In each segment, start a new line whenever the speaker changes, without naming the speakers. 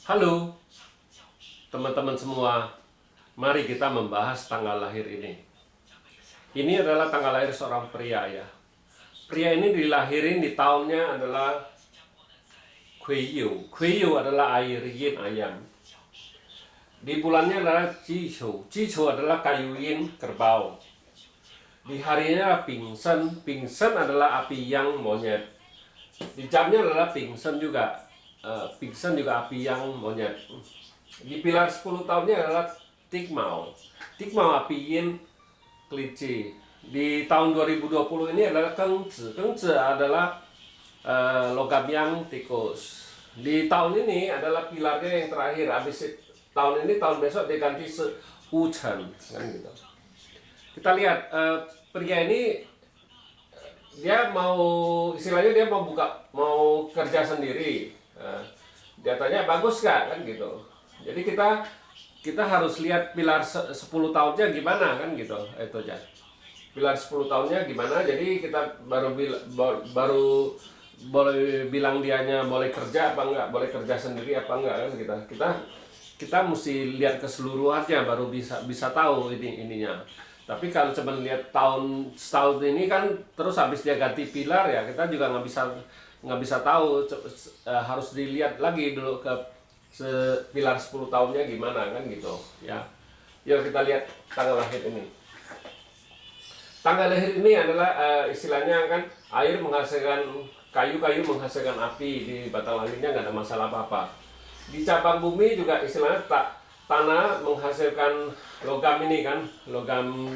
Halo teman-teman semua, mari kita membahas tanggal lahir ini. Ini adalah tanggal lahir seorang pria ya. Pria ini dilahirin di tahunnya adalah Kuiyu. Kuiyu adalah air yin ayam. Di bulannya adalah Jishu. Jishu adalah kayu yin kerbau. Di harinya Pingsen. Pingsen adalah api yang monyet. Di jamnya adalah Pingsen juga. Pingsen juga api yang monyet. Di pilar 10 tahunnya adalah Tigmao. Tigmao api yin kelinci. Di tahun 2020 ini adalah Kengzi. Kengzi adalah logam yang tikus. Di tahun ini adalah pilarnya yang terakhir. Habis tahun ini, tahun besok diganti Wuchen, kan gitu. Kita lihat pria ini dia mau, istilahnya dia mau kerja sendiri. Dia tanya bagus gak, kan gitu. Jadi kita harus lihat pilar 10 tahunnya gimana, kan gitu. Itu aja. Pilar 10 tahunnya gimana, jadi kita baru boleh bilang dianya boleh kerja apa enggak, boleh kerja sendiri apa enggak, kan kita mesti lihat keseluruhannya baru bisa tahu ininya. Tapi kalau cuma lihat setahun ini kan, terus habis dia ganti pilar ya, kita juga nggak bisa tahu. Harus dilihat lagi dulu ke pilar 10 tahunnya gimana, kan gitu ya. Yuk kita lihat tanggal lahir ini. Tanggal lahir ini adalah istilahnya kan, air menghasilkan kayu menghasilkan api, di batang langitnya nggak ada masalah apa-apa. Di cabang bumi juga istilahnya tanah menghasilkan logam ini kan, logam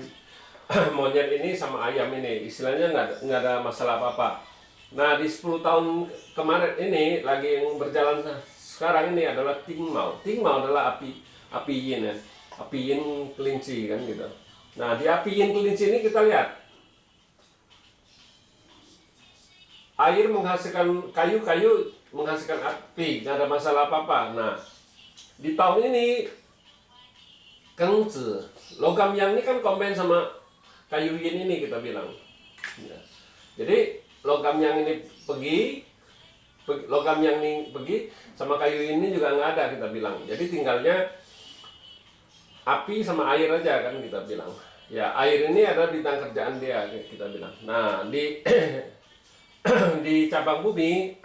monyet ini sama ayam ini, istilahnya nggak ada masalah apa-apa. Nah di 10 tahun kemarin ini lagi yang berjalan sekarang ini adalah Tingmao. Tingmao adalah api yin ya, api yin kelinci, kan gitu. Nah di api yin kelinci ini kita lihat air menghasilkan kayu menghasilkan api, nggak ada masalah apa-apa. Nah di tahun ini Kengzi, logam yang ini kan combine sama kayu yin ini kita bilang ya. Jadi logam yang ini pergi sama kayu ini juga nggak ada, kita bilang. Jadi tinggalnya api sama air aja, kan kita bilang ya. Air ini adalah bintang kerjaan dia, kita bilang. Nah di di cabang bumi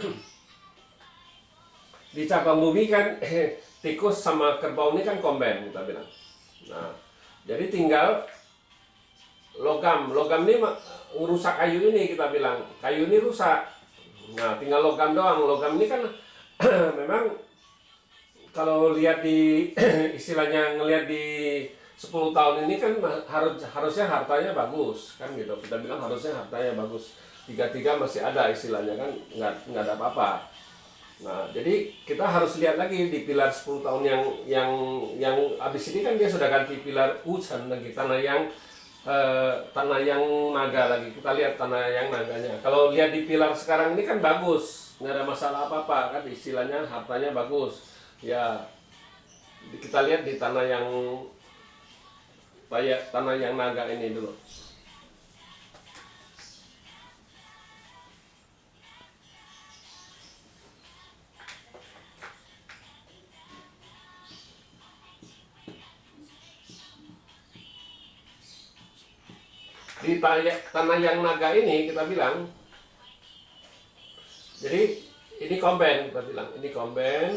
kan tikus sama kerbau ini kan combine, kita bilang. Nah jadi tinggal logam ini merusak kayu ini, kita bilang. Kayu ini rusak, nah tinggal logam doang. Logam ini kan memang kalau lihat di istilahnya ngelihat di 10 tahun ini kan harusnya hartanya bagus, kan gitu. Kita bilang harusnya hartanya bagus, tiga masih ada istilahnya kan, nggak ada apa-apa. Nah jadi kita harus lihat lagi di pilar 10 tahun yang abis ini kan, dia sudah ganti pilar Wuchen lagi, tanah yang naga lagi. Kita lihat tanah yang naganya. Kalau lihat di pilar sekarang ini kan bagus, nggak ada masalah apa-apa kan, istilahnya hartanya bagus ya. Kita lihat di tanah yang naga ini dulu. Di tanah yang naga ini kita bilang, jadi ini combine, kita bilang ini combine.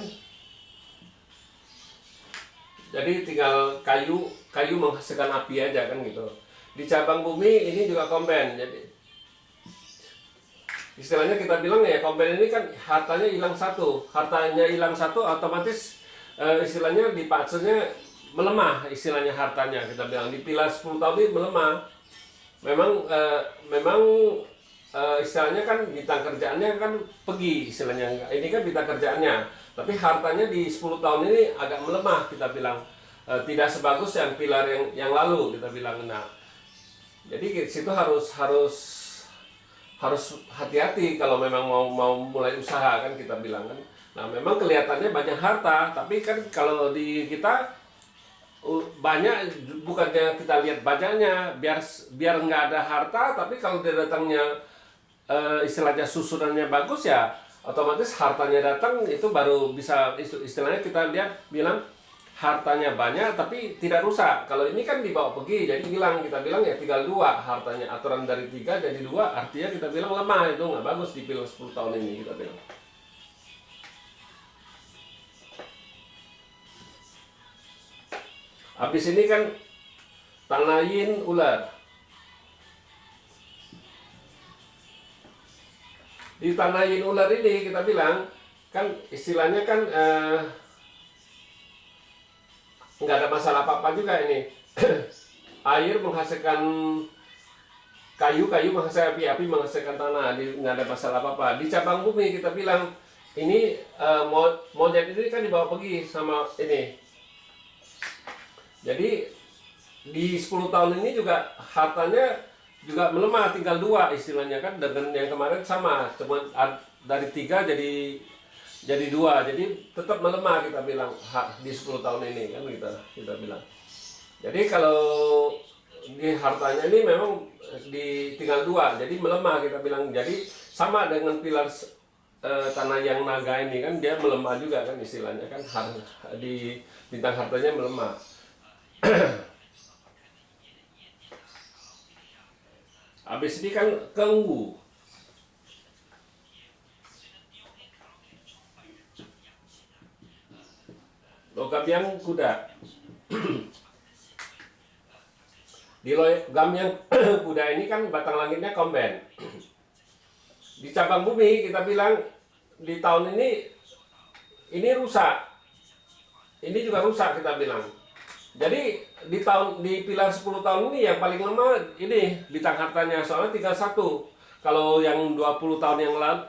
Jadi tinggal kayu menghasilkan api aja, kan gitu. Di cabang bumi ini juga combine. Jadi istilahnya kita bilang ya, combine ini kan hartanya hilang satu, otomatis istilahnya di patsenya melemah, istilahnya hartanya kita bilang. Di pilar 10 tahun ini melemah. Memang istilahnya kan bintang kerjaannya kan pergi, istilahnya. Ini kan bintang kerjaannya, tapi hartanya di 10 tahun ini agak melemah, kita bilang. Tidak sebagus yang pilar yang lalu, kita bilang. Nah jadi situ harus hati-hati kalau memang mau mulai usaha, kan kita bilang kan. Nah memang kelihatannya banyak harta, tapi kan kalau di kita banyak, bukannya kita lihat banyaknya biar nggak ada harta, tapi kalau dia datangnya istilahnya susunannya bagus ya, otomatis hartanya datang itu baru bisa, istilahnya kita lihat bilang hartanya banyak tapi tidak rusak. Kalau ini kan dibawa pergi jadi hilang, kita bilang ya tinggal 2 hartanya, aturan dari 3 jadi 2, artinya kita bilang lemah, itu nggak bagus di pilar 10 tahun ini, kita bilang. Habis ini kan tanah yin ular. Di tanah yin ular ini kita bilang kan istilahnya kan nggak ada masalah apa-apa juga ini. Air menghasilkan kayu, kayu menghasilkan api, api menghasilkan tanah, nggak ada masalah apa-apa. Di cabang bumi kita bilang ini monyet ini kan dibawa pergi sama ini. Jadi di 10 tahun ini juga hartanya juga melemah, tinggal 2 istilahnya kan, dengan yang kemarin sama, cuma dari 3 jadi 2, jadi tetap melemah kita bilang di 10 tahun ini kan, kita bilang. Jadi kalau di hartanya ini memang tinggal 2, jadi melemah kita bilang. Jadi sama dengan pilar tanah yang naga ini kan, dia melemah juga kan istilahnya kan, di bintang hartanya melemah. Habis ini kan Kenggu. Logam yang kuda. Di logam yang kuda ini kan batang langitnya komben. Di cabang bumi kita bilang di tahun ini rusak. Ini juga rusak kita bilang. Jadi di pilar 10 tahun ini yang paling lemah ini bintang hartanya, soalnya tinggal 1. Kalau yang 20 tahun yang lalu,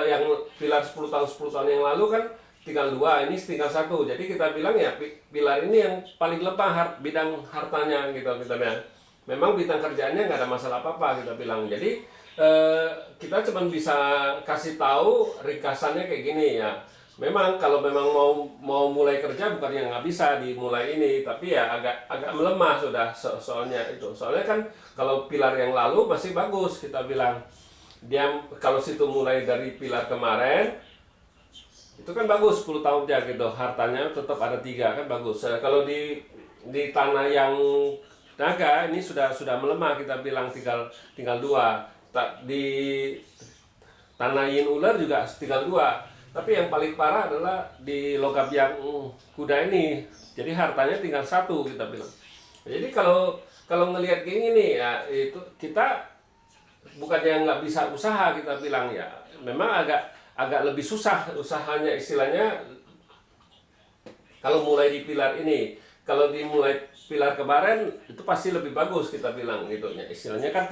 yang pilar 10 tahun yang lalu kan tinggal 2, ini tinggal 1. Jadi kita bilang ya pilar ini yang paling lemah bidang hartanya gitu, kita bilang. Memang bintang kerjaannya nggak ada masalah apa-apa kita bilang. Jadi kita cuma bisa kasih tahu ringkasannya kayak gini ya. Memang kalau memang mau mulai kerja bukan yang nggak bisa dimulai ini, tapi ya agak melemah sudah soalnya itu. Soalnya kan kalau pilar yang lalu masih bagus kita bilang. Dia kalau situ mulai dari pilar kemarin itu kan bagus 10 tahun aja gitu, hartanya tetap ada 3 kan bagus. Kalau di tanah yang naga ini sudah melemah kita bilang, tinggal 2. Di tanah yin ular juga tinggal 2. Tapi yang paling parah adalah di logam yang kuda ini. Jadi hartanya tinggal 1 kita bilang. Jadi kalau ngelihat gini nih ya, itu kita bukannya nggak bisa usaha kita bilang ya. Memang agak lebih susah usahanya istilahnya kalau mulai di pilar ini. Kalau dimulai pilar kemarin itu pasti lebih bagus kita bilang gitu ya. Istilahnya kan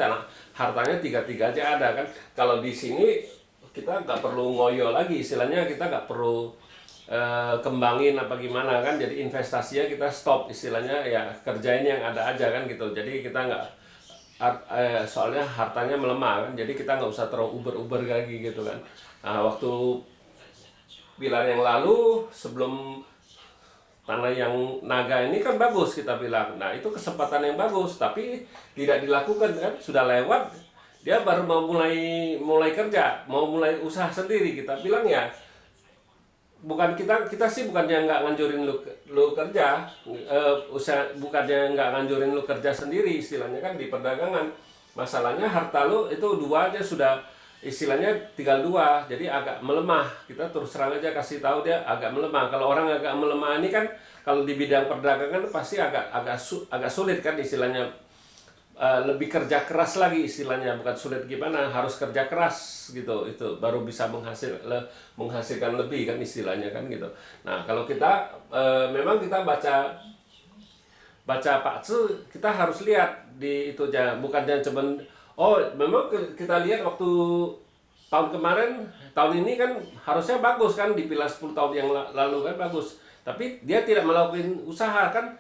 hartanya 3 aja ada kan. Kalau di sini kita nggak perlu ngoyo lagi, istilahnya kita nggak perlu kembangin apa gimana kan, jadi investasinya kita stop istilahnya ya, kerjain yang ada aja kan gitu. Jadi kita nggak soalnya hartanya melemah kan, jadi kita nggak usah terlalu uber lagi gitu kan. Nah, waktu pilar yang lalu sebelum tanah yang naga ini kan bagus kita bilang. Nah itu kesempatan yang bagus, tapi tidak dilakukan kan, sudah lewat. Dia baru mau mulai kerja, mau mulai usaha sendiri. Kita bilang ya, bukan kita sih bukannya nggak nganjurin lu kerja, bukannya nggak nganjurin lu kerja sendiri istilahnya kan di perdagangan. Masalahnya harta lu itu 2 aja sudah istilahnya tinggal 2, jadi agak melemah. Kita terus terang aja kasih tahu dia agak melemah. Kalau orang agak melemah ini kan kalau di bidang perdagangan pasti agak sulit kan istilahnya. Lebih kerja keras lagi istilahnya, bukan sulit gimana, harus kerja keras gitu, itu baru bisa menghasilkan lebih kan istilahnya kan gitu. Nah kalau kita memang kita baca Pak Tzu, kita harus lihat di itu aja, bukannya cuman memang kita lihat waktu tahun kemarin, tahun ini kan harusnya bagus kan di pilar 10 tahun yang lalu kan bagus, tapi dia tidak melakukan usaha kan,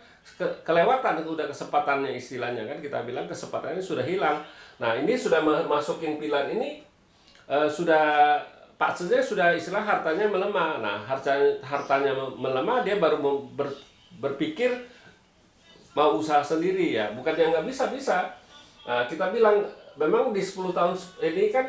kelewatan itu udah kesempatannya istilahnya kan, kita bilang kesempatannya sudah hilang. Nah ini sudah masukin pilar ini sudah Pak Tzu sudah istilah hartanya melemah. Nah hartanya melemah, dia baru berpikir mau usaha sendiri ya, bukan yang nggak bisa. Nah, kita bilang memang di 10 tahun ini kan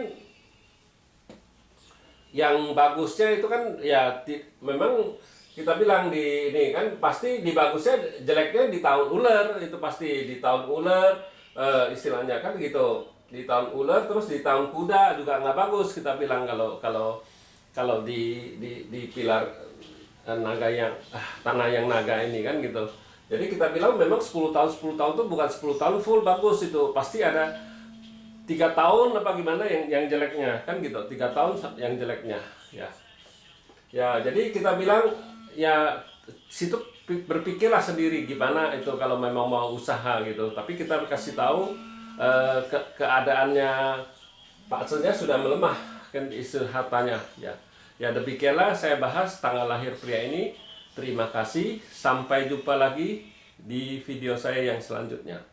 yang bagusnya itu kan ya memang kita bilang di ini kan pasti di bagusnya, jeleknya di tahun ular, itu pasti di tahun ular, istilahnya kan gitu, di tahun ular. Terus di tahun kuda juga nggak bagus kita bilang, kalau di pilar naga yang tanah yang naga ini kan gitu. Jadi kita bilang memang 10 tahun itu bukan 10 tahun full bagus, itu pasti ada 3 tahun apa gimana yang jeleknya kan gitu, 3 tahun yang jeleknya ya. Ya, jadi kita bilang ya situ berpikirlah sendiri gimana itu kalau memang mau usaha gitu. Tapi kita kasih tahu keadaannya Pak Senja sudah melemah kan, isu hartanya ya. Ya demikianlah saya bahas tanggal lahir pria ini. Terima kasih, sampai jumpa lagi di video saya yang selanjutnya.